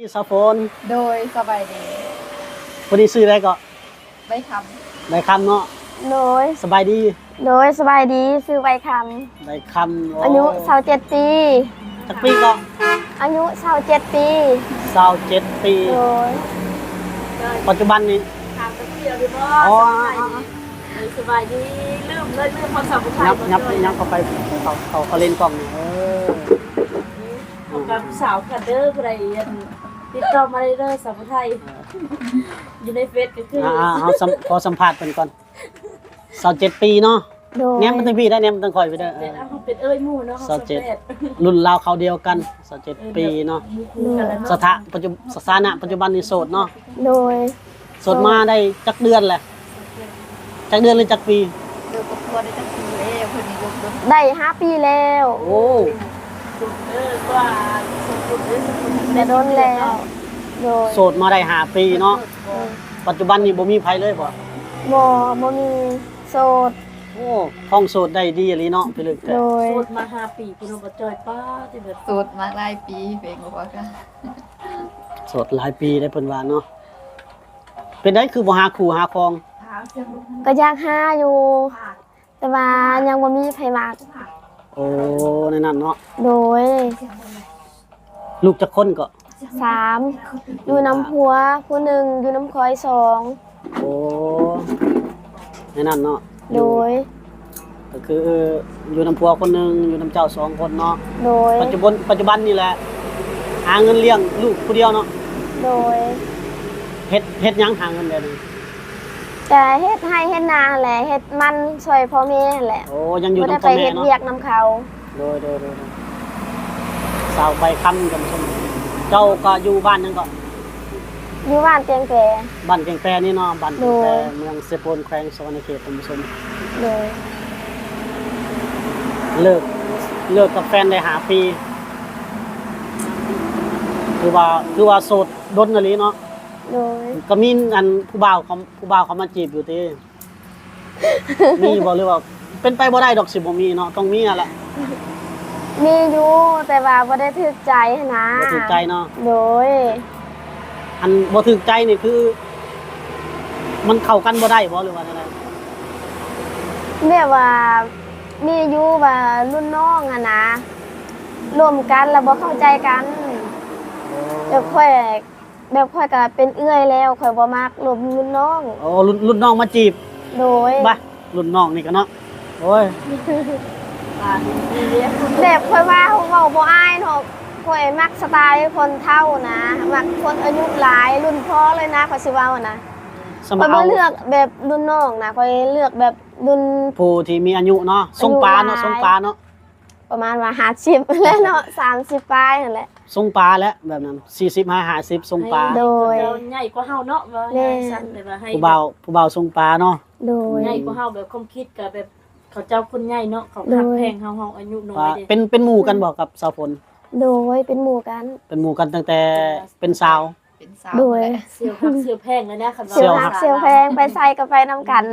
พี่สาวฝนโดยสบายดีวันนี้ซื้ออะไรก็ไม่ทได้คำเนาะโดยสบายดีสบายดีซื้อใบคได้คำำอายุ27 ปีสักปีก็อายุ27 ปี27 ปีโดยปัจจุบันนี้ถามตะเกียบหรือว่าสบายดีลืมความสัมพันธ์ยับเข้าไปเขาเล่นกล้องเนี่ยกับสาวกันเด้ออะไรติดต่อมาได้เด้อสาวไทยอยู่ในเฟซก็คือเอาขอสัมภาษณ์เป็นก่อน27 ปีเนาะเนี่ยมันต้องพี่ได้เนี่ยมันต้องคอยไปเด้อเป็นหมู่เนาะ27รุ่นราวเขาเดียวกัน27 ปีเนาะสถานะปัจจุบันนี่โสดเนาะโดยโสดมาได้จักเดือนแหละจักเดือนหรือจักปีเดี๋ยวก็พอได้จักปีแล้วคนนี้ลูกได้5 ปีแล้วโอ้ว่าแต่โดนแล้วโดยโสดมาได้5 ปีเนาะปัจจุบันนี้บ่มีไผเลยบ่บ่มีโสดโอ้ห้องโสดได้ดีอีหลีเนาะพี่ลึกโดยโสดมา5 ปีพี่น้องบ่จอยป้าที่แบบโสดมาหลายปีเพลงบอกว่าค่ะโสดหลายปีได้เพิ่นว่าเนาะเป็นได้คือบ่หาคู่หาครองก็อยากหาอยู่แต่ว่ายังบ่มีไผมักโอ้ในนั้นเนาะโดยลูกจักคนก็3อยู่น้ำผัวผู้หนึ่งอยู่น้ำคอย2โอ้ในนั้นเนาะโดยก็คืออยู่น้ำผัวคนนึงอยู่น้ำเจ้า2 คนเนาะโดยปัจจุบันนี่แหละหาเงินเลี้ยงลูกผู้เดียวเนาะโดยเฮ็ดหยังหาเงินได้นี่แต่เฮ็ดให้เฮ็ดนาแหละเฮ็ดมันช่วยพ่อแม่แหละโอ้ยังอยู่นำพ่อแม่เนาะบ่ได้ไปเฮ็ดเวียกนำเขาโดยสาวใบคำกันชมเจ้าก็อยู่บ้านนั่นก็อยู่บ้านเตียงแปบ้านเตียงแปนี่เนาะบ้านเตียงแปเมืองเซโปนแขวงสวรรณเขตท่านผู้ชมเลยเลิกกับแฟนได้5 ปีคือว่าโสดดนอะไรเนาะโดยก็มีอันผู้บ่าวเขามาจีบอยู่ติมีบ่หรือว่าเป็นไปบ่ได้ดอกสิบ่มีเนาะต้องมีอ่ะแหละมีอยู่แต่ว่าบ่ได้ถูกใจนะบ่ถูกใจเนาะโดยอันบ่ถูกใจนี่คือมันเข้ากันบ่ได้บ่หรือว่าอะไรแบบว่ามีอยู่ว่ารุ่นน้องอะนะรวมกันแล้วบ่เข้าใจกันแบบค่อยก็เป็นเอื้อยแล้วค่อยบ่มักรวมรุ่นน้องโอ้รุ่นน้องมาจีบโดยบ่รุ่นน้องนี่ก็เนาะโอ้ยแบบค่อยว่าเว้าบ่อายเนาะค่อยมักสไตล์คนเฒ่านะมักคนอายุหลายรุ่นพ่อเลยนะค่อยสิเว้านะค่อยบ่เลือกแบบรุ่นน้องนะค่อยเลือกแบบรุ่นผู้ที่มีอายุเนาะสงปาเนาะประมาณว่า50แล้วเนาะ30ปลายนั่นแหละทรงปลาแล้วแบบนั้น40-50ทรงปลาโดยใหญ่กว่าเฮาเนาะว่าซั่นแต่ว่าให้ผู้บ่าวทรงปลาเนาะโดยใหญ่กว่าเฮาแบบความคิดก็แบบเขาเจ้าคนใหญ่เนาะเขาคักแพงเฮาอายุน้อยเป็นหมู่กันบ่กับสาวฝนโดยเป็นหมู่กันตั้งแต่เป็นสาวโดยเสี่ยวฮักเสี่ยวแพงเลยนะคันว่าเสี่ยวฮักเสี่ยวแพงไปใส่ก็ไปนำกัน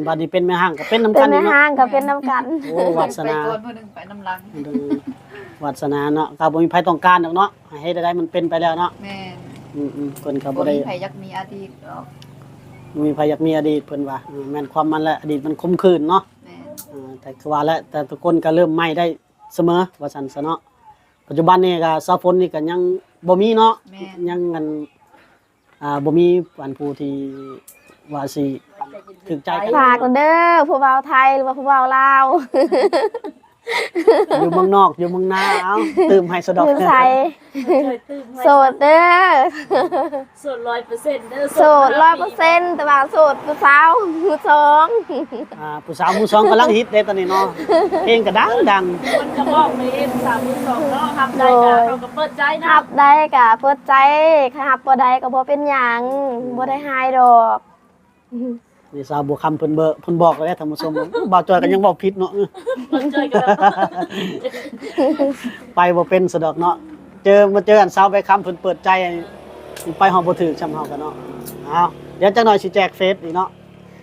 บัดนี้เป็นแม่ห้างก็เป็นนำกันเป็นแม่ห้างก็เป็นนำกันโอ้วาสนาไปก่อนมื้อนึงไปนำหลังวาสนาเนาะก็บ่มีไผต้องการดอกเนาะให้ได้มันเป็นไปแล้วเนาะแม่นเพิ่นก็บ่ได้มีไผอยากมีอดีตหรอกมีไผอยากมีอดีตเพิ่นว่าแม่นความมันและอดีตมันคมคืนเนาะแม่นแต่คือว่าแล้วแต่ทุกคนก็เริ่มใหม่ได้เสมอว่าซั่นซะเนาะปัจจุบันนี้ก็สาวฝนนี่ก็ยังบ่มีเนาะยังกันบ่มีอันผู้ที่ว่าสิถึกใจกันฝากเด้อผู้บ่าวไทยหรือว่าผู้บ่าวลาวอยู่เมืองนอกอยู่เมืองนาเอาตื่มให้สะดอกอยู่ไสโสดเด้อโสด 100% เด้อโสด 100% แต่ว่าโสดผู้สาวมือสองผู้สาวมือสองกำลังฮิตเด้ตอนนี้เนาะเพลงก็ดังมันก็บอกเลยผู้สาวมือสองเนาะรับได้ก็เราก็เปิดใจนะรับได้ก็เปิดใจรับบ่ได้ก็บ่เป็นหยังบ่ได้หายดอกนี่สาวบัวคำเพิ่นบอกเลยท่านผู้ชมบ่าวจอยก็ยังบอกผิดเนาะบ่จอยก็ไปบ่เป็นสะดอกเนาะมาเจอกันสาวใบคำเพิ่นเปิดใจไปฮอดบ่ถึกซ้ำเฮากันเนาะเอาเดี๋ยวจักหน่อยสิแจกเฟซอีกเนาะ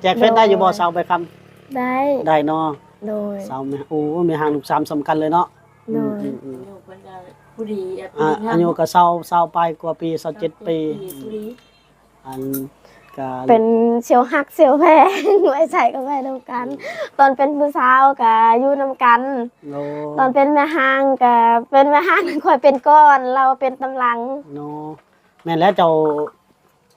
แจกเฟซได้อยู่บ่สาวใบคำได้เนาะโดยสาวแม่โอ้แม่ห่างลูก3สำคัญเลยเนาะ โดย อายุเพิ่นก็ผู้ดีแบบ อายุก็20ไปกว่าปี27ปี ผู้ดี อันก็ เป็นเสียวหักเสียวแพง ไว้ใส่กับแม่นำกัน ตอนเป็นผู้สาวก็อยู่นำกัน โน ตอนเป็นแม่ห้างก็เป็นแม่ห้าง ค่อยเป็นก้อน เราเป็นตำหลัง โนแม่นแล้วเจ้า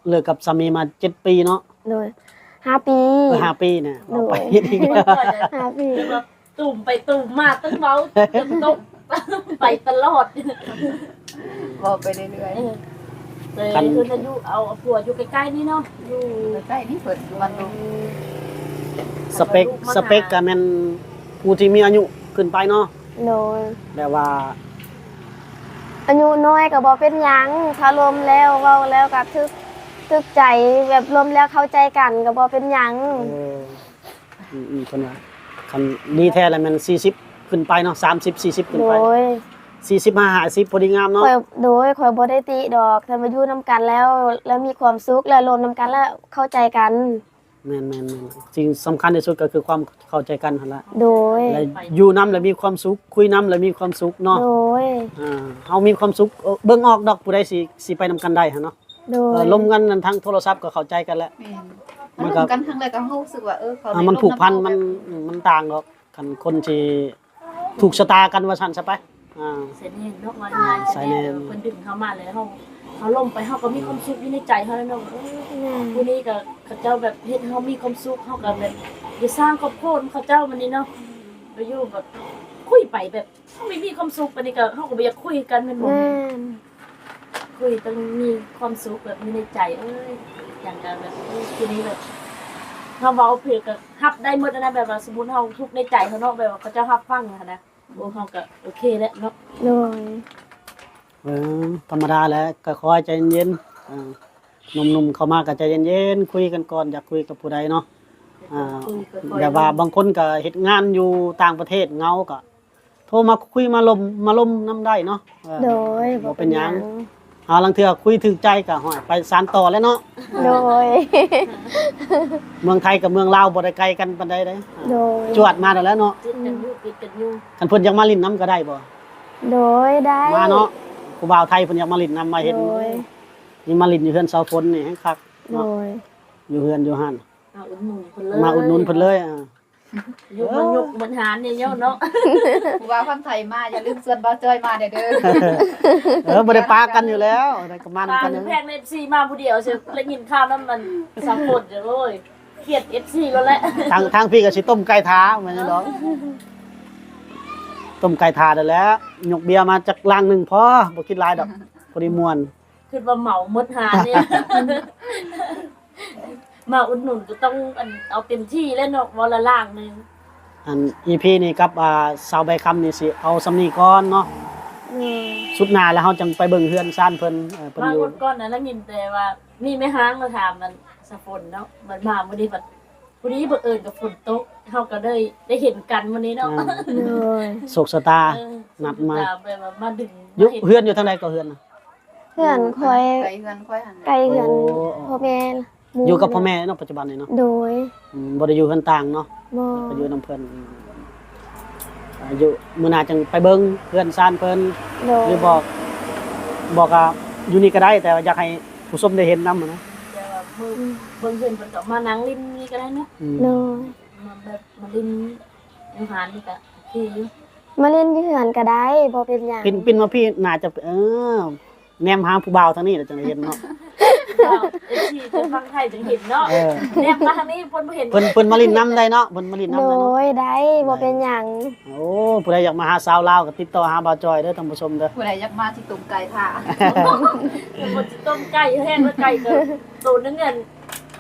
เลิกกับสามีมา7ปีเนาะ โดย5 ปี 5ปีเนี่ย โดย เอาไปอีก เพิ่นก็จะ 5 ปี แบบตุ่มไปตุ่มมาตึ้งเว้าตึ้งตกไปตลอด บอกไปเรื่อย เลยคืออายุเอาผัวอยู่ใกล้ๆนี่เนาะอยู่ ๆใกล้นี่เปิดอยู่วันตรง สเปคก็แม่นผู้ที่มีอายุขึ้นไปเนาะ โดย แบบว่า อายุน้อยก็บ่เป็นหยังถ้ารวมแล้วเว้าแล้วก็ทึกใจแบบรวมแล้วเข้าใจกันก็บ่เป็นหยัง เออเพิ่นว่าคันดีแท้แล้วแม่น40ขึ้นไปเนาะ30 40ขึ้น โด ไป ย 45 50พอดีงามเนาะ ข่อยบ่ได้ติดอกถ้ามาอยู่นํกันแล้วมีความสุขแล้วรวมนํกันแล้วเข้าใจกัน แม่นๆสิ่งสำคัญที่สุดก็คือความเข้าใจกันหั่นล่ะ โดย แล้วอยู่นํแล้วมีความสุขคุยนํแล้วมีความสุขเนาะ โดย เฮามีความสุขเบิ่งออกดอกผู้ใดสิไปนํกันได้หั่นเนาะ โดย ลมกันทางโทรศัพท์ก็เข้าใจกันแล้ว แม่น มั มัน น ก็ กันครั้งแรกก็รู้สึกว่าเขา มันผูกพันมันต่างดอกกันคนที่ถูกชะตากันว่าซั่นซะไปอ่า เสร็จนี่เนาะว่าง่ายเสร็จนี่เพิ่นดึงเข้ามาเลยเขาล่มไปเขาก็มีความสุขอยู่ในใจเขาแล้วเนาะผู้นี้ก็เขาเจ้าแบบเฮ็ดเขามีความสุขเขาก็แบบอย่าสร้างครอบครัวเขาเจ้ามันนี่เนาะไปอยู่แบบคุยไปแบบเขาไม่มีความสุขปานนี้ก็เขาก็บ่อยากคุยกันแม่นบ่ แม่น คุยต้องมีความสุขแบบมีในใจอย่างกันแบบทีนี้แบบเขาเว้าเพื่อก็ฮับได้หมดนะแบบว่าสมมุติเฮาทุกข์ในใจเขาเนาะแบบว่าเขาเจ้าฮับฟังนะโอ้เขาก็โอเคแล้วเนาะ โดย ธรรมดาแหล้วก็คอยใจเย็นหนุ่มๆเข้ามาก็ใจเย็นๆคุยกันก่อนอยากคุยกับผู้ใดเนาะแบบว่าบางคนก็เฮ็ดงานอยู่ต่างประเทศเหงาก็โทรมาคุยมาลมน้ำได้เนาะ โดย บ่เป็นหยังลังเทื่อคุยถึงใจก็ห้อยไปสานต่อแล้วเนาะ โดย เมืองไทยกับเมืองลาวบ่ได้ไกลกันปานใดเด้ โดย จวดมาแล้วเนาะ ติดกันอยู่ติดกันอยู่ คันเพิ่นอยากมาลิ้นน้ำก็ได้บ่ โดยได้ มาเนาะผู้บ่าวไทยเพิ่นอยากมาลิ้นน้ำมาเห็น โดย นี่มาลิ้นอยู่เฮือนเสาฝนนี่ให้คัก โด เนาะ ย อยู่เฮือนอยู่หั่น มาอุดหนุนเพิ่นเลย มาอุดหนุนเพิ่นเลย อยู่มันยกมันหารเนี่ยเนาะ ผู้ว่าคนไทยมาอย่าลืมส่วนบ่าวจอยมาเด้อ บ่ได้ปากันอยู่แล้วได้ก็มัน ตา กัน แพงใน FC มาผู้เดียวสิแล้วกินข้าวนั้นมันสังคมเด้อโอ้ยเครียด FC แล้วแหละ ทางพี่ก็สิต้มไก่ทาเหมือนกันดอกต้มไก่ทาได้แล้วยกเบียร์มาจักลังหนึงพอบ่คิดหลายดอกพอดีม่วน คือว่าเหมาหมดหารเนี่ยมาอุดหนุนก็ต้องเอาเต็มที่แล้วเนาะวันละล่างนึง อัน EP นี่กับสาวใบคำนี่สิเอาสำนีก่อนเนาะสุดหน้าแล้วเฮาจังไปเบิ่งเฮือนซ่านเพิ่นเพิ่น มา อยู่ คนก่อนนะแล้วยินแต่ว่ามีแม่ห้างมาถามมันสะฝนเนาะมันมาวันนี้แบบวันนี้บังเอิญกับฝนตกเขาก็ได้เห็นกันวันนี้เนาะ โดย โศกชะตา นัดมา แบบว่ามาดึง อยู่เฮือนอยู่ทางใดก็เฮือนน่ะ เพื่อนคอย ไกลเฮือนค่อยหัน ไกลเพื่อนพ่อแม่หมู่ อยู่กับพ่อแม่เนาะปัจจุบันนี่เนาะ โดย บ่ได้อยู่เฮือนต่างเนาะ บ่ ก็อยู่นํเพิ่นอยู่มื้อหน้าจังไปเบิ่งเฮือนซ่านเพิ่น โดย หรือบอกว่าอยู่นี่ก็ได้แต่ว่าอยากให้ผู้ชมได้เห็นนำนะ เดี๋ยวว่าเบิ่งเพื่อนเพิ่นก็มานั่งลิ้นนี่ก็ได้เนาะ โดย มาแบบมาลิ้นอาหารนี่ก็โอเคอยู่ มาเล่นอยู่เพื่อนก็ได้บ่เป็นหยัง ปินมาพี่น่าจะแนมหาผู้บ่าวทางนี้แล้วจังได้เห็นเนาะ เอฟซีจะฟังไทยถึงเห็นเนาะ เออ เนี่ยมาทางนี้เพิ่นบ่เห็น เพิ่นมาลิ้นน้ำได้เนาะเพิ่นมาลิ้นน้ำ โด ได้เนาะ ยได้บ่เป็นหยัง โอ้ผู้ใดอยากมาหาสาวลาวก็ติดต่อหาบ่าวจอยเด้อท่านผู้ชมเด้อ ผู้ใดอยากมาที่ตุ่มไก่ท่า เพิ่นสิต้มไก่แห้งแล้วไก่ก็ตัวนึงเงิน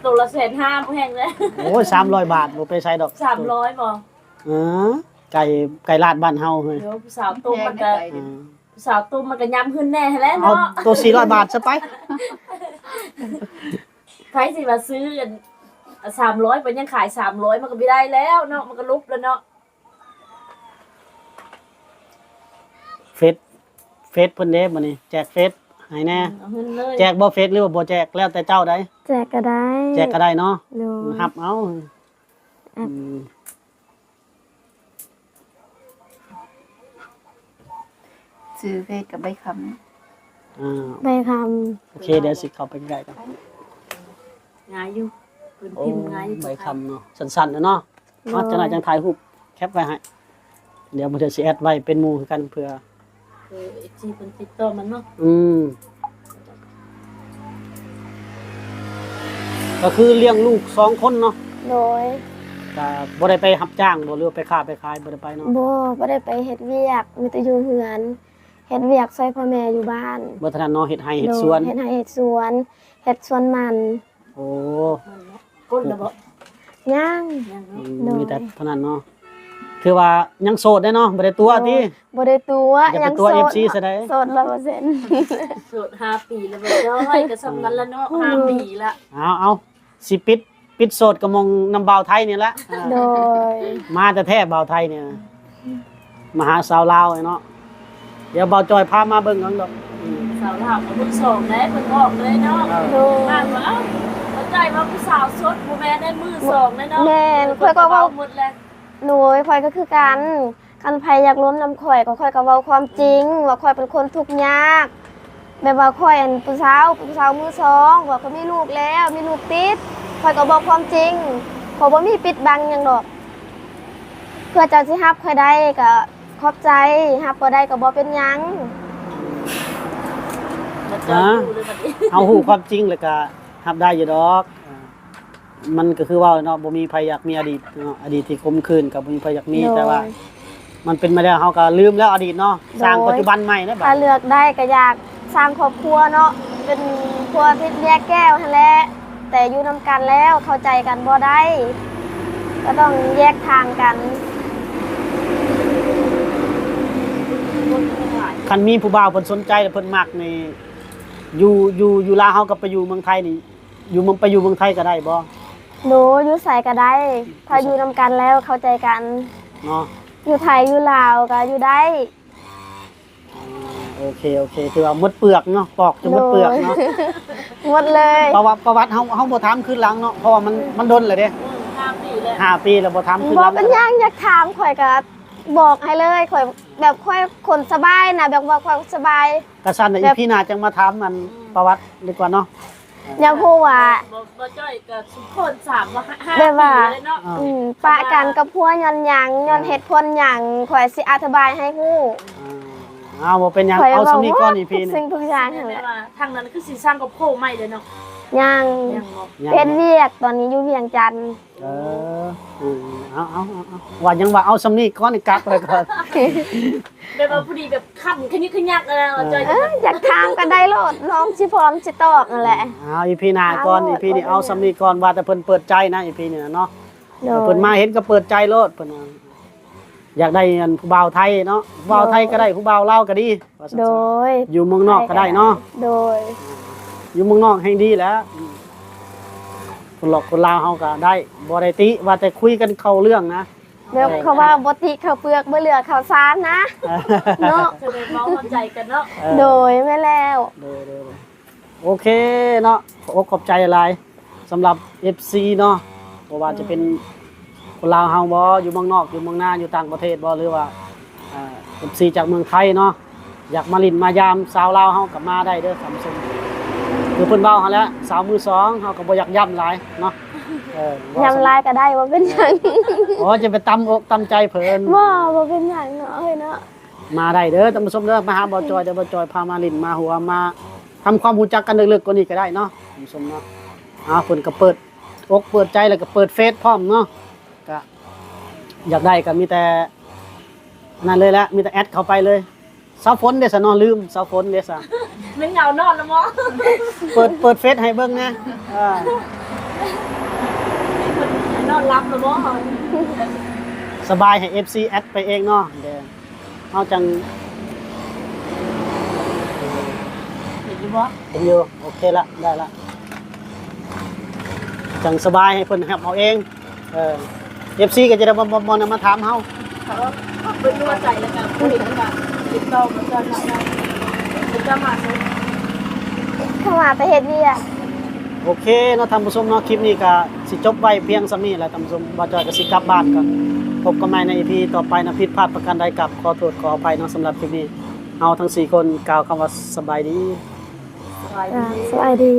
ตัวละ150,000บ่แห้งเลย โอ้ย300 บาทบ่ไปใช้ดอก 300บ่ เออไก่ลาดบ้านเฮาเฮ้ย เดี๋ยวผู้สาวต้มมันก็ เออ ผู้สาวต้มมันก็ยำขึ้นแน่แล้ว เอา เนาะ ตัว400 บาทซะไป ใครสิมาซื้อกัน300มันยังขาย300มันก็ไม่ได้แล้วเนาะมันก็ลุบแล้วเนาะ เฟซเพิ่นเด้มื้อนี้แจกเฟซให้แน่ เอาเงินเลย แจกบ่เฟซหรือว่าบ่แจกแล้วแต่เจ้าได้ แจกก็ได้ แจกก็ได้เนาะ โดย รับเอา ซื้อเฟซกับใบค ไปค โอเคเดี๋ยวสิเข้าไปใกล้กัน ง่ายอยู่เพิ่น โอ้ พิมพ์ง่ายอยู่ ใบคำเนาะสั้นๆนะเนาะ ำ เนาะจะน่าจังถ่ายรูปแคปไว้ให้เดี๋ยวมันจะสิแอดไว้เป็นหมู่คือกันเผื่อ คือที่เพิ่นติดต่อมันเนาะ ก็คือเลี้ยงลูก2คนเนาะ โดย ก็บ่ได้ไปรับจ้างบ่หรือว่าไปค้าไปขายบ่ได้ไปเนาะ บ่ได้ไปเฮ็ดเวียกมีแต่อยู่เฮือนเฮ็ดเวียกช่วยพ่อแม่อยู่บ้าน บ่ถนัดเนาะเฮ็ดไร่เฮ็ดสวน เฮ็ดไร่เฮ็ดสวนเฮ็ดสวนมัน โอ้ มันเนาะก้นแล้วบ่ ย่าง ยัง อื เนาะ มมีแต่เท่านั้นเนาะคือว่ายังโสดได้เนาะบ่ได้ตัวติ บ่ได้ตัว อย่าไป ยัง ตัว โสด FC ซะได้ โสด100% โสด5ปีแล้วบ่จ้อยก็สำนั้นแล้วเนาะ5ปีละ เอาสิปิดโสดกับมองนำบ่าวไทยนี่ละ โดย มาแต่แท้บ่าวไทยเนี่ยมาหาสาวลาวเนาะเดี๋ยวบ่าวจอยพามาเบิ่งกันดอก สาวลาวก็เพิ่งส่งได้เพิ่นบอกเลยเนาะ โดย บ้านว่าเข้าใจว่าผู้สาวสดบ่แม่นได้มือสองเลยเนาะ แม่นข่อยก็เว้า หมดแล้ว หนูข่อยก็คือกันคันไผอยากล้มนำข่อยก็ข่อยก็เว้าความจริงว่าข่อยเป็นคนทุกข์ยากแบบว่าข่อยอันผู้สาวมือสองว่าข่อยมีลูกแล้วมีลูกติดข่อยก็บอกความจริงข่อยบ่มีปิดบังหยังดอก เพื่อเจ้าสิรับข่อยได้ก็ขอบใจรับบ่ได้ก็บ่เป็นหยัง จะเจออยู่เลยบัดนี้ เอาฮู้ความจริงแล้วก็รับได้อยู่ดอกมันก็คือว่าเนาะบ่มีใครอยากมีอดีตเนาะอดีตที่คมคืนก็บ่มีใครอยากมีแต่ว่า มันเป็นมาแล้วเฮาก็ลืมแล้วอดีตเนาะสร้างปัจจุบันใหม่นะบัด ถ้าเลือกได้ก็อยากสร้างครอบครัวเนาะเป็นครัวที่แยกแก้วนั่นแหละแต่อยู่นำกันแล้วเข้าใจกันบ่ได้ ก็ต้องแยกทางกัน คันมีผู้บ่าวเพิ่นสนใจเพิ่นมักนี่อยู่ลาวเฮาก็ไปอยู่เมืองไทยนี่ไปอยู่เมืองไทยก็ได้บ่ หนูอยู่ใส่ก็ได้ ถ้าอยู่นำกันแล้วเข้าใจกัน เนาะ อยู่ไทยอยู่ลาวก็อยู่ได้ โอเคคือว่าหมดเปลือกเนาะปอกจนหมดเปลือกเนาะ หมดเลย ประวัติเฮาบ่ถามขึ้นหลังเนาะเพราะว่ามันดนเลยเด้ 5 ปีแล้ว 5 ปีแล้วบ่ถามขึ้นห บ่ ลัง เป็นหยังอยากถามข่อยก็บอกให้เลยข่อยแบบข่อยคนสบายนะแบบว่าข่อยสบาย กระสันน่ะอีพี่น่าจังมาถามมันประวัติดีกว่าเนาะ อยากพูดว่า บ่จ้อยก็ทุกคน3ว่า5 แบบว่า ปีเลยเนาะ ปะกันกับพัวย้อนหยังย้อนเหตุผลหยังข่อยสิอธิบายให้ฮู้ เอาบ่เป็นหยัง ข่อย เอา เว้า สำนี้ก่อนอี ทุ พี่ ก นี่ สิ่งทุกอย่าง แม่ นั่นแหละ ว่าทางนั้นคือสิสร้างกับโพใหม่เลยเนาะ ยัง ยังบ่ ยัง เป็นเวียกตอนนี้อยู่เวียงจันทน์ เออเอาว่ายังว่าเอาสำนี้ก่อนนี่กักไว้ก่อน แบบว่าผู้ดีแบบคันขยิกขยักอะไรว่าจ้อย อยากถามก็ได้โลดน้องสิพร้อมสิตอบนั่นแหละ เอาอีพี่หน้าก่อนอีพี่นี่เอาสำนี้ก่อนว่าแต่เพิ่นเปิดใจนะอีพี่นี่เนาะ โด เพิ่นมาเห็นก็เปิดใจโลดเพิ่นว่าอยากได้อันผู้บ่าวไทยเนาะผู้บ่าวไทยก็ได้ผู้บ่าวลาวก็ดีว่าซั่น โดย ๆอยู่เมืองนอกก็ได้เนาะ โดย อยู่เมืองนอกแห่งดีแหล้วคนหลอกคนลาวเฮาก็ได้บ่ได้ติว่าแต่คุยกันเข้าเรื่องนะ แบบเขาว่าบ่ติข้าวเปลือกบ่เหลือข้าวสารนะ เนาะ แสดงว่าเข้าใจกันเนาะ โดยแม่แล้ว โอเคเนาะขอบใจหลายสำหรับ FC เนาะบ่ว่าจะเป็นคนลาวเฮาบ่อยู่เมืองนอกอยู่เมืองนาอยู่ต่างประเทศบ่หรือว่าFC จากเมืองไทยเนาะอยากมาลิ้นมายามสาวลาวเฮาก็มาได้เด้อสำสมคือเพิ่นเว้าเฮาแล้วสาวมือสองเฮาก็บ่อยากย้ำหลายเนาะเว้ ยำลายก็ได้บ่เป็นหยัง อ๋อจะไปตำอกตำใจเพิ่น บ่เป็นหยังเนาะเอ้ยเนาะ มาได้เด้อท่านผู้ชมเด้อมาหาบ่อจอยเดี๋ยวบ่อจอยพามาลิ้นมาหัวมาทำความรู้จักกันลึกๆกว่านี้ก็ได้เนาะท่านผู้ชมเนาะเพิ่นก็เปิดอกเปิดใจแล้วก็เปิดเฟซพร้อมเนาะก็อยากได้ก็มีแต่นั่นเลยแหละมีแต่แอดเข้าไปเลยสาวฝนเด้อซะเนาะลืมสาวฝนเด้อซะ มันเหงานอนแล้วมั้ง เปิดเฟซให้เบิ่งนะนอนรับแล้วมั้ง สบายให้ FC แอดไปเองเนาะเด้อเฮาจัง เห็นอยู่บ่ เห็นอยู่โอเคละได้ละจังสบายให้เพิ่นรับเอาเองFC ก็จะได้บ่มาถามเฮา เขาเป็นตัวใจแล้วกันผู้เห็นแล้วกันติดต่อมาจะทำได้ติดต่อมาเลย เข้ามาแต่เฮ็ดเวียก โอเคเนาะท่านผู้ชมเนาะคลิปนี้ก็สิจบไว้เพียงส่ำนี้แหละท่านผู้ชมบ่จอยก็สิกลับบ้านก่อนพบกันใหม่ใน EP ต่อไปนะผิดพลาดประการใดกับขอโทษขออภัยเนาะสำหรับคลิปนี้ เฮาทั้ง4คนกล่าวคำว่าสบายดี สบาย อ่า ดี สบายดี